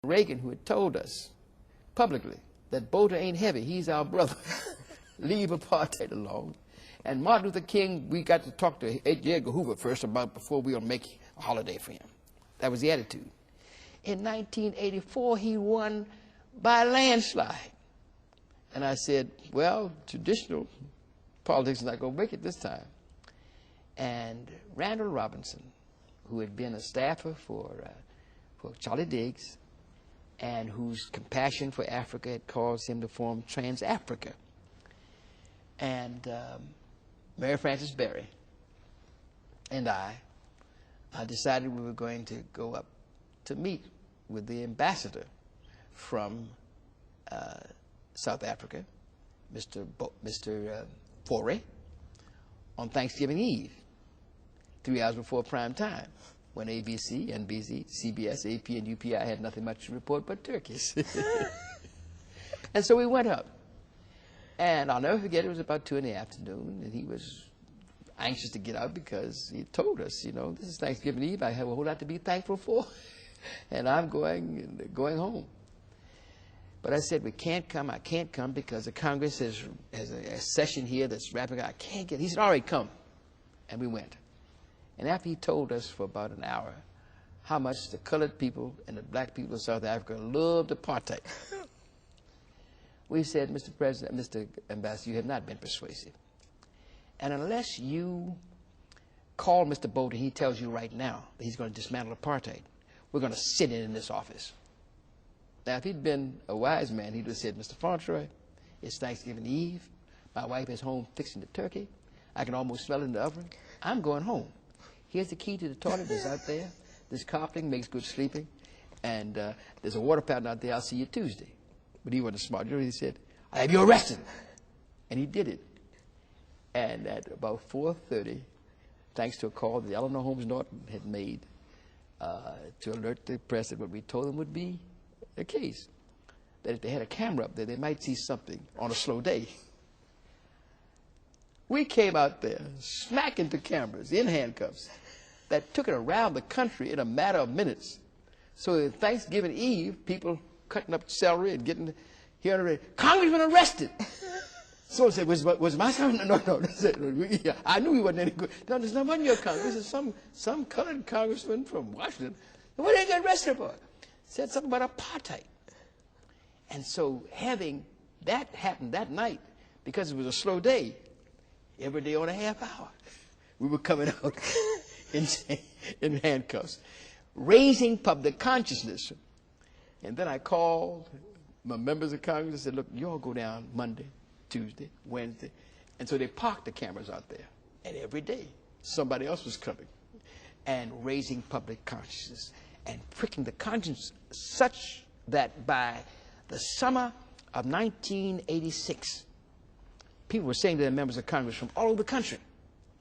Reagan, who had told us publicly that Botha ain't heavy, he's our brother. Leave apartheid alone. And Martin Luther King, we got to talk to J. Edgar Hoover first about before we were going to make a holiday for him. That was the attitude. In 1984, he won by a landslide. And I said, well, traditional politics is not going to make it this time. And Randall Robinson, who had been a staffer for Charlie Diggs, and whose compassion for Africa had caused him to form Trans-Africa, and Mary Frances Berry and I decided we were going to go up to meet with the ambassador from South Africa, Mr. Fauntroy, on Thanksgiving Eve, 3 hours before prime time, when ABC, NBC, CBS, AP, and UPI had nothing much to report but turkeys. And so we went up. And I'll never forget, it was about 2 in the afternoon, and he was anxious to get out because he told us, you know, this is Thanksgiving Eve, I have a whole lot to be thankful for, and I'm going home. But I said, we can't come, I can't come because the Congress has a session here that's wrapping up, I can't get, he said, all right, come. And we went. And after he told us for about an hour how much the colored people and the black people of South Africa loved apartheid, we said, Mr. President, Mr. Ambassador, you have not been persuasive. And unless you call Mr. Botha, he tells you right now that he's going to dismantle apartheid, we're going to sit in this office. Now, if he'd been a wise man, he'd have said, Mr. Fauntroy, it's Thanksgiving Eve. My wife is home fixing the turkey. I can almost smell it in the oven. I'm going home. Here's the key to the toilet. It's out there. This carpeting makes good sleeping. And there's a water fountain out there. I'll see you Tuesday. But he wasn't smart. You know what he said? I'll have you arrested. And he did it. And at about 4:30, thanks to a call that Eleanor Holmes Norton had made to alert the press that what we told them would be the case, that if they had a camera up there, they might see something on a slow day. We came out there, smack into cameras, in handcuffs, that took it around the country in a matter of minutes. So on Thanksgiving Eve, people cutting up celery and getting here on the radio, Congressman arrested. Someone said, was my son? No. Yeah, I knew he wasn't any good. No, this wasn't your Congress. It's some colored congressman from Washington. What did they get arrested for? Said something about apartheid. And so having that happen that night, because it was a slow day, every day on a half hour, we were coming out in handcuffs, raising public consciousness. And then I called my members of Congress and said, look, you all go down Monday, Tuesday, Wednesday. And so they parked the cameras out there. And every day, somebody else was coming and raising public consciousness and pricking the conscience such that by the summer of 1986, people were saying to their members of Congress from all over the country,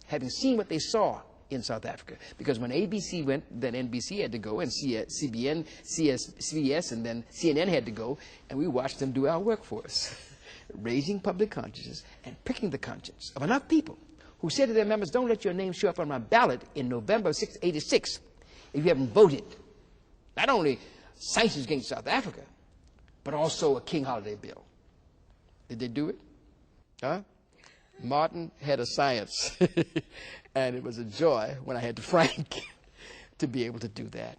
having seen what they saw in South Africa, because when ABC went, then NBC had to go, and CBS, and then CNN had to go, and we watched them do our work for us, raising public consciousness and pricking the conscience of enough people who said to their members, don't let your name show up on my ballot in November of '86 if you haven't voted. Not only sanctions against South Africa, but also a King Holiday bill. Did they do it? Huh? Martin had a science, and it was a joy when I had to Frank to be able to do that.